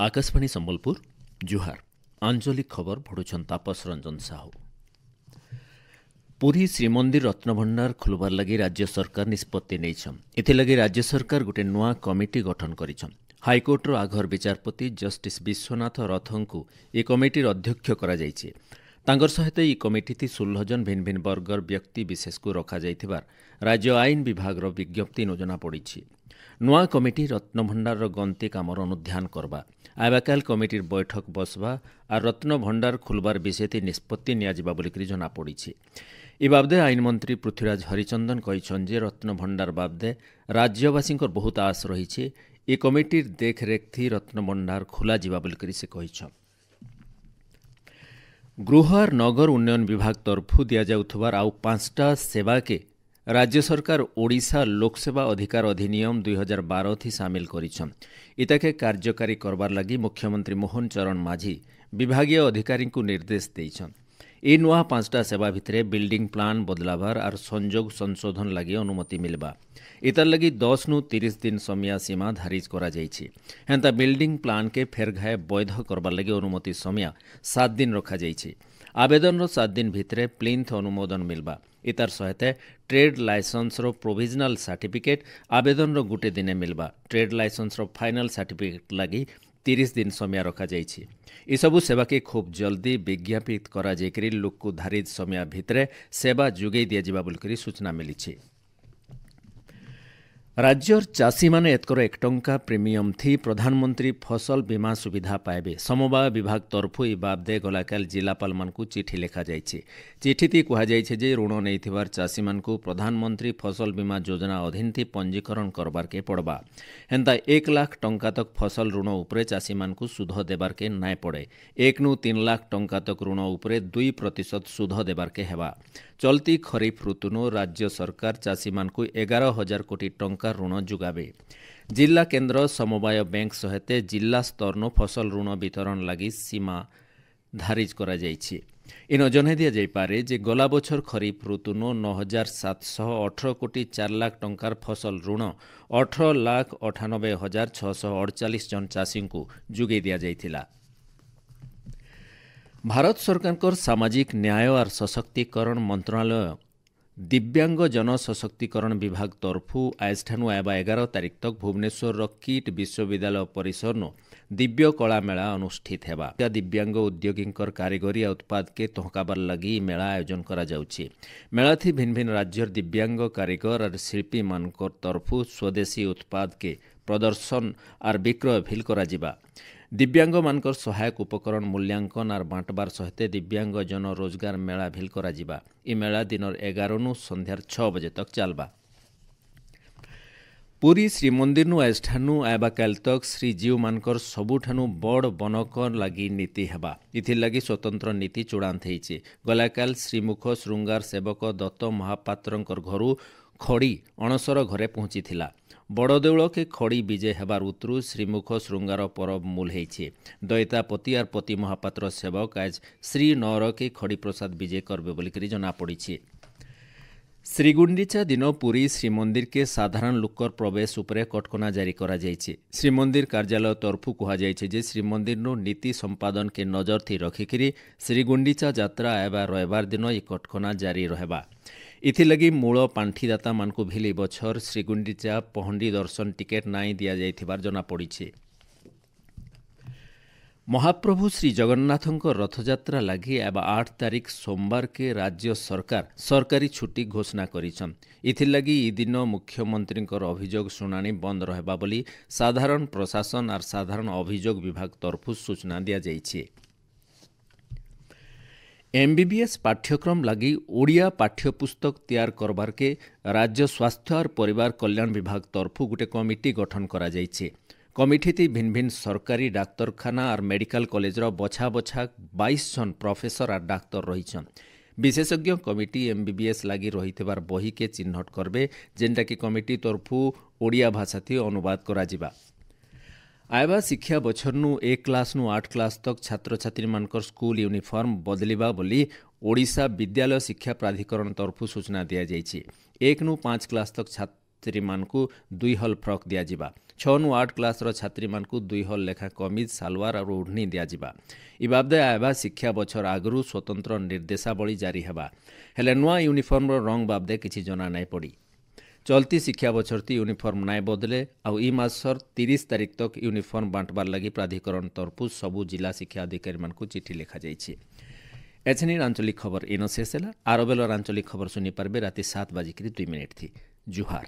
आकाशवाणी संबलपुर जुहार आंचलिक खबर पढ़ुछन तापस रंजन साहू। पुरी श्रीमंदिर रत्नभंडार खोलबार लगी राज्य सरकार निष्पत्ति नेइछन। एथिलागि राज्य सरकार गोटे नुआ कमिटी गठन करिछन। हाइकोर्टर आघर विचारपति जस्टिस विश्वनाथ रथंकु ए कमिटीर अध्यक्ष करा जायछि। तांगर सहित ई कमिटी 16 जन भिन्न भिन्न वर्गर व्यक्ति विशेष को रखा जाइथिबार राज्य आईन विभाग विज्ञप्ति योजना पड़िछि। नुआ कमिटी रत्नभंडार गंती कामर अनुध्यान करबा, आबाकाल कमिटीर बैठक बसबा और रत्नभंडार खुलबार विषय निष्पत्ति नियाजिबा बोलिकरी जना पड़िछि। ए बाबदे आईन मंत्री पृथ्वीराज हरिचंदन कहिछन जे रत्नभंडार बाबदे राज्यवासींकर बहुत आस रहिछि। ए कमिटीर देखरेख थी रत्नभंडार खोला जिबा बोलिकरी से कहिछन। गृह और नगर उन्नयन विभाग तरफु दिया जाउथबार आउ 5टा सेवा के राज्य सरकार ओडिशा लोकसेवा अधिकार अधिनियम 2012 थी सामिल करिछन। इताके कार्यकारी करबार लगी मुख्यमंत्री मोहन चरण माझी विभागीय अधिकारी को निर्देश देइछन। ए नुआ 5टा सेवा भितरे बिल्डिंग प्लान बदलाबार और संजोग संशोधन लगी अनुमति मिलबा। इतार लगी 10 नु 30 दिन समय सीमा धारिज करा जाइछि। हेंता बिल्डिंग प्लान के फेरघाए वैध करबार लगी अनुमति समय 7 दिन रखा जाइछि। आवेदन 7 दिन भितरे प्लिंथ अनुमोदन मिलबा। इतार सहित ट्रेड लाइसेंस प्रोविजनल सर्टिफिकेट आवेदन गोटे दिन मिलबा। ट्रेड लाइसेंस फाइनल सर्टिफिकेट लगी 30 दिन समय रखा जाइछि। ई सबु सेवा के खूब जल्दी विज्ञापित करा जायकरी लोक को धारित समय भितरे सेवा जुगै दिया जिबा बोलकरी सूचना मिलिछि। राज्यर चाषी माने एतकर 1 टंका प्रीमियम थी प्रधानमंत्री फसल बीमा सुविधा पाइबे। समवाय विभाग तरफु ई बाबदे गलाकाल जिलापाल मानकु चिठी लेखा जाइछि। चिठीती कुहा जाइछि जे ऋण नेइथिबार चाषी मानकु प्रधानमंत्री फसल बीमा योजना अधीन थी पंजीकरण करबार के पड़बा। हेंता 1 लाख टंका तक फसल ऋण उपरे चाषी मानकु सुध देबार के नाय पड़े। 1 नु 3 लाख टंका तक ऋण उपरे 2% सुध देबार के हेबा। चलती खरीफ ऋतुनु राज्य सरकार चाषी मानकु 11,000 कोटी टंका ऋण जुगाबे। जिला केन्द्र समवाय बैंक सहित जिला स्तरनु फसल ऋण वितरण लगी सीमा धारिज करा जाइछि। इन जनाई दिया जाइपारे जे गला बछर खरीफ ऋतुनु 9,718 कोटी 4 लाख टंकार फसल ऋण 18,98,648 जन चाषी को जुगे दिया जाइथिला। भारत सरकार सामाजिक न्याय और सशक्तिकरण मंत्रालय दिव्यांग जन सशक्तिकरण विभाग तरफु आजठानु आयबा 11 तारिख तक भुवनेश्वर किट विश्वविद्यालय परिसर दिव्य कला मेला अनुष्ठित हेबा। दिव्यांग उद्योगींकर कारीगरी और उत्पाद के तहकाबार लगी मेला आयोजन करा जाउछि। मेला थी भिन्न भिन्न राज्यर दिव्यांग कारीगर और शिल्पी मानकर तरफु स्वदेशी उत्पाद के प्रदर्शन और विक्रय भिल करा जिबा। दिव्यांग मानकर सहायक उपकरण मूल्यांकन और बांटबार सहित दिव्यांग जन रोजगार मेला भिल करा जिबा। इ मेला दिनर 11 नु संध्यार 6 बजे तक चलबा। पुरी श्रीमंदिर नु आजठानु आयबा काल तक श्रीजीव मानकर सबुठानु बड़ बनक लगी नीति हेबा। इथिर लगी स्वतंत्र नीति चूड़ांत हेइछि। गलाकाल श्रीमुख श्रृंगार सेवक दत्त महापात्रंकर घरु खड़ी अणसर घरे पहुंचीथिला। बड़देउल के खड़ी विजय हेबार उतरु श्रीमुख श्रृंगार परब मूल हेइछि। दैतापति और पति महापात्र सेवक आज श्री नौर के खड़ी प्रसाद विजय करबे बोलिकरी जना पड़िछि। श्रीगुंडीचा दिन पुरी श्रीमंदिर के साधारण लोकर प्रवेश उपरे कटकना जारी करा जाइछि। श्रीमंदिर कार्यालय तरफु कहा जाइछि जे श्रीमंदिर नो नीति संपादन के नजर थी रखिकरी श्रीगुंडीचा यात्रा आयबा रविवार दिन ये कटकना जारी रहबा। इथिलगी मूल पांठीदाता मानकु भिली बछर श्रीगुंडीचा पहंडी दर्शन टिकेट नाई दिया जाइथिबार जना पड़िछि। महाप्रभु श्री जगन्नाथंक रथयात्रा लगी एबा 8 तारिख सोमवार के राज्य सरकार सरकारी छुट्टी घोषणा करिछन। इथिलगी ई दिन मुख्यमंत्री अभियोग शुणाणी बंद रहबा बोली साधारण प्रशासन और साधारण अभियोग विभाग तरफु सूचना दिया जाइछि। एमबीबीएस पाठ्यक्रम लगी ओडिया पाठ्यपुस्तक तैयार करबार के राज्य स्वास्थ्य और परिवार कल्याण विभाग तरफु गोटे कमिटी गठन करा जाइछि। कमिटी भिन्न भिन्न सरकारी डाक्तरखाना और मेडिकल कॉलेज बछा बछा 22 जन प्रोफेसर और डाक्तर रहीछन। विशेषज्ञ कमिटी एमबीबीएस लगी रहीथिबार बही के चिन्हट करबे जेनटा कि कमिटी तरफु ओडिया भाषा थी अनुवाद करा जिबा। आयबा शिक्षा बछर नु 1 क्लास नु 8 क्लास तक छात्र छात्री मानकर स्कूल यूनिफॉर्म बदलिबा बोली ओडिशा विद्यालय शिक्षा प्राधिकरण तरफु सूचना दिया जाइछि। 1 नु 5 क्लास तक ଛାତ୍ରୀମାନଙ୍କୁ 2 ହଲ୍ ଫ୍ରକ୍ ଦିଆଯିବା। 6 ରୁ 8 କ୍ଲାସ୍ର ଛାତ୍ରୀମାନଙ୍କୁ 2 ହଲ୍ ଲେଖା କମିଜ ସାଲୱାର ଆଉ ଓଢ଼ଣୀ ଦିଆଯିବା। ଇ ବାବଦେ ଆଇବା ଶିକ୍ଷା ବଛର ଆଗରୁ ସ୍ୱତନ୍ତ୍ର ନିର୍ଦ୍ଦେଶାବଳୀ ଜାରି ହେବା। ହେଲେ ନୂଆ ୟୁନିଫର୍ମର ରଙ୍ଗ ବାବଦେ କିଛି ଜଣା ନାଇଁ ପଡ଼ି। चलती शिक्षा बछरती यूनिफॉर्म नाय बदले आउ ई मासर 30 तारिख तक यूनिफॉर्म बांटबार लगी प्राधिकरण तरफु सबु जिला शिक्षा अधिकारी मानकु चिठी लिखा जाइछि। एछनी आंचलिक खबर इन शेष है। आर बेलर आंचलिक खबर सुनी पारबे राति 7:02 थी। जुहार।